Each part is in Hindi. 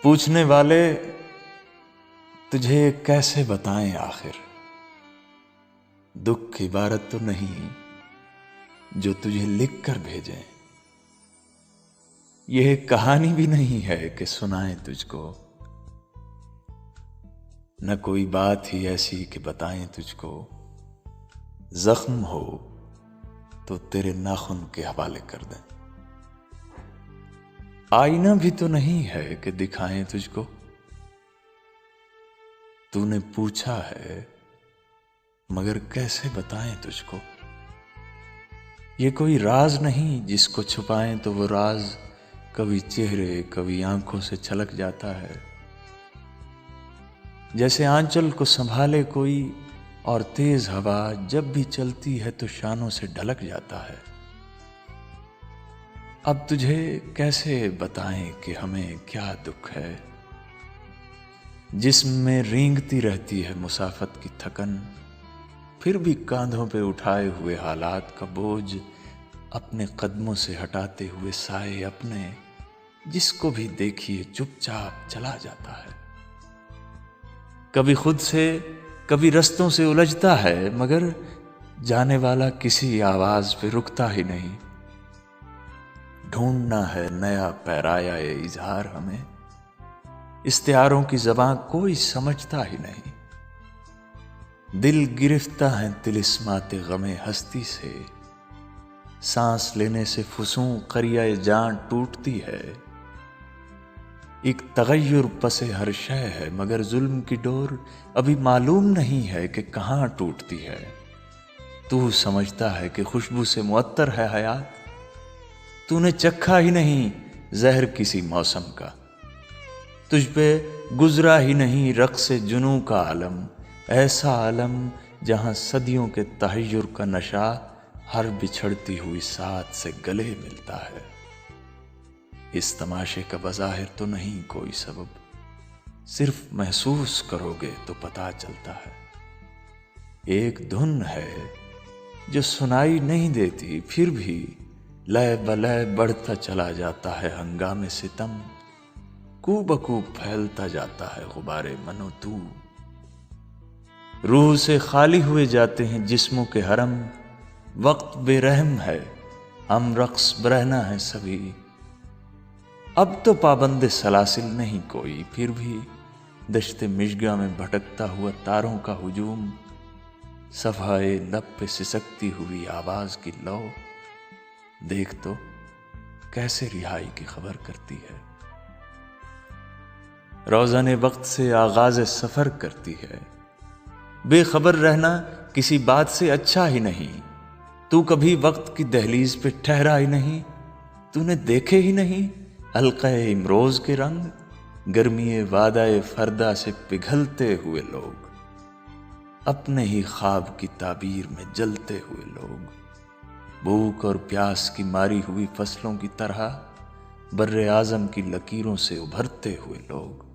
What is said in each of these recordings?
पूछने वाले तुझे कैसे बताएं आखिर, दुख इबारत तो नहीं जो तुझे लिख कर भेजें। यह कहानी भी नहीं है कि सुनाएं तुझको, न कोई बात ही ऐसी कि बताएं तुझको। जख्म हो तो तेरे नाखून के हवाले कर दें। आईना भी तो नहीं है कि दिखाएं तुझको। तूने पूछा है मगर कैसे बताएं तुझको। ये कोई राज नहीं जिसको छुपाएं तो वो राज कभी चेहरे कभी आंखों से छलक जाता है। जैसे आंचल को संभाले कोई और तेज हवा जब भी चलती है तो शानों से ढलक जाता है। अब तुझे कैसे बताएं कि हमें क्या दुख है, जिस्म में रेंगती रहती है मुसाफत की थकन, फिर भी कांधों पे उठाए हुए हालात का बोझ, अपने कदमों से हटाते हुए साए अपने, जिसको भी देखिए चुपचाप चला जाता है। कभी खुद से कभी रस्तों से उलझता है मगर जाने वाला किसी आवाज पे रुकता ही नहीं। ढूंढना है नया पैराया ये इजहार हमें, इस्तिहारों की ज़बान कोई समझता ही नहीं। दिल गिरफ्ता है तिलिस्माते गमे हस्ती से, सांस लेने से फुसूं करियाए जान टूटती है। एक तगय्युर पसे हर शय है मगर जुल्म की डोर अभी मालूम नहीं है कि कहां टूटती है। तू समझता है कि खुशबू से मुअत्तर है हयात, तूने चखा ही नहीं जहर किसी मौसम का। तुझ पे गुजरा ही नहीं रक़्स जुनू का आलम, ऐसा आलम जहां सदियों के तहय्युर का नशा हर बिछड़ती हुई साथ से गले मिलता है। इस तमाशे का बज़ाहिर तो नहीं कोई सबब, सिर्फ महसूस करोगे तो पता चलता है। एक धुन है जो सुनाई नहीं देती फिर भी लय बलय बढ़ता चला जाता है हंगामे सितम, कू बकू फैलता जाता है गुबारे मनो तू। रूह से खाली हुए जाते हैं जिस्मों के हरम, वक्त बेरहम है हम रक्स बरहना है सभी। अब तो पाबंद सलासिल नहीं कोई फिर भी दश्ते मिशगा में भटकता हुआ तारों का हुजूम, सफाए लब पे सिसकती हुई आवाज की लौ देख तो कैसे रिहाई की खबर करती है। रोज़ाने वक्त से आगाज सफर करती है। बेखबर रहना किसी बात से अच्छा ही नहीं। तू कभी वक्त की दहलीज पे ठहरा ही नहीं। तूने देखे ही नहीं हल्क़े इमरोज के रंग, गर्मी वादाए फरदा से पिघलते हुए लोग, अपने ही ख्वाब की ताबीर में जलते हुए लोग, भूख और प्यास की मारी हुई फसलों की तरह बर्रे आज़म की लकीरों से उभरते हुए लोग,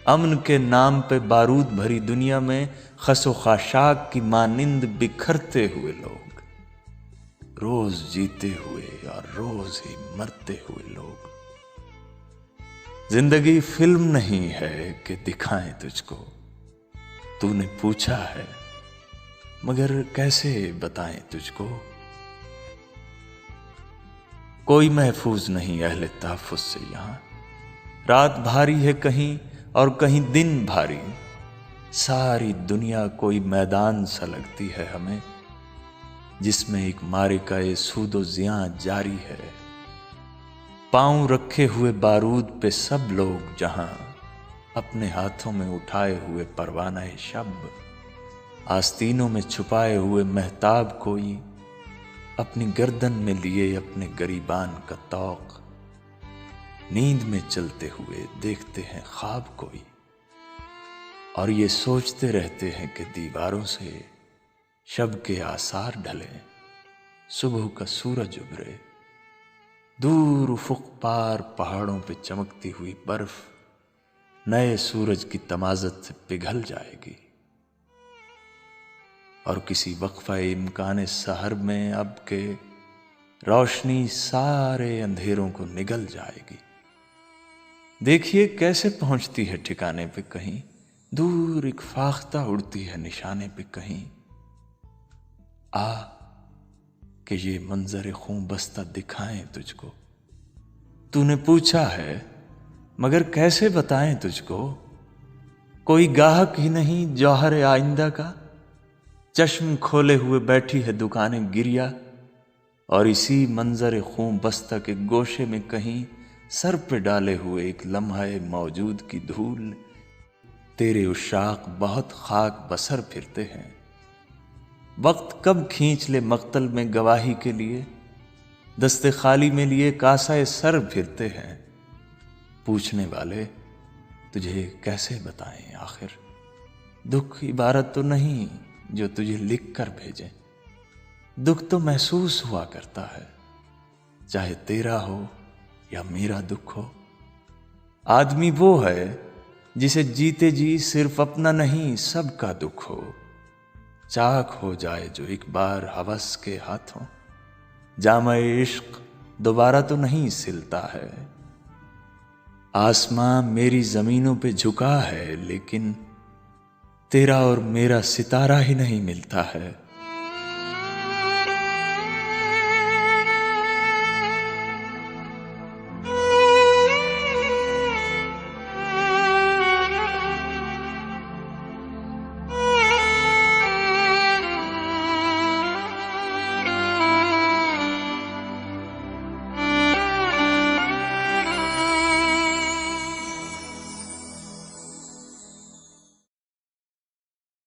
अमन के नाम पे बारूद भरी दुनिया में खसो खाशाक की मानिंद बिखरते हुए लोग, रोज जीते हुए और रोज ही मरते हुए लोग। जिंदगी फिल्म नहीं है कि दिखाएं तुझको। तूने पूछा है मगर कैसे बताएं तुझको। कोई महफूज नहीं अहले तहफ़्फ़ुज़ से यहाँ, रात भारी है कहीं और कहीं दिन भारी। सारी दुनिया कोई मैदान सा लगती है हमें, जिसमें एक मारिका ए सूदो ज़ियां जारी है। पांव रखे हुए बारूद पे सब लोग जहां अपने हाथों में उठाए हुए परवाना शब, आस्तीनों में छुपाए हुए महताब कोई, अपनी गर्दन में लिए अपने गरीबान का तौक, नींद में चलते हुए देखते हैं ख्वाब कोई, और ये सोचते रहते हैं कि दीवारों से शब के आसार ढले, सुबह का सूरज उभरे, दूर उफुक पार पहाड़ों पे चमकती हुई बर्फ नए सूरज की तमाज़त से पिघल जाएगी, और किसी वक्फा इम्कान सहर में अब के रोशनी सारे अंधेरों को निगल जाएगी। देखिए कैसे पहुंचती है ठिकाने पे कहीं, दूर एक फाख्ता उड़ती है निशाने पे कहीं। आ कि ये मंजर खूं बस्ता दिखाएं तुझको। तूने पूछा है मगर कैसे बताएं तुझको। कोई गाहक ही नहीं जौहर आइंदा का, चश्म खोले हुए बैठी है दुकानें गिरिया। और इसी मंजर खूं बस्ता के गोशे में कहीं सर पे डाले हुए एक लम्हा मौजूद की धूल, तेरे उशाक बहुत खाक बसर फिरते हैं। वक्त कब खींच ले मक्तल में गवाही के लिए, दस्ते खाली में लिए कासाए सर फिरते हैं। पूछने वाले तुझे कैसे बताएं आखिर, दुख इबारत तो नहीं जो तुझे लिख कर भेजें। दुख तो महसूस हुआ करता है, चाहे तेरा हो या मेरा दुख हो। आदमी वो है जिसे जीते जी सिर्फ अपना नहीं सबका दुख हो। चाक हो जाए जो एक बार हवस के हाथों, जामे इश्क दोबारा तो नहीं सिलता है। आसमां मेरी जमीनों पे झुका है लेकिन तेरा और मेरा सितारा ही नहीं मिलता है।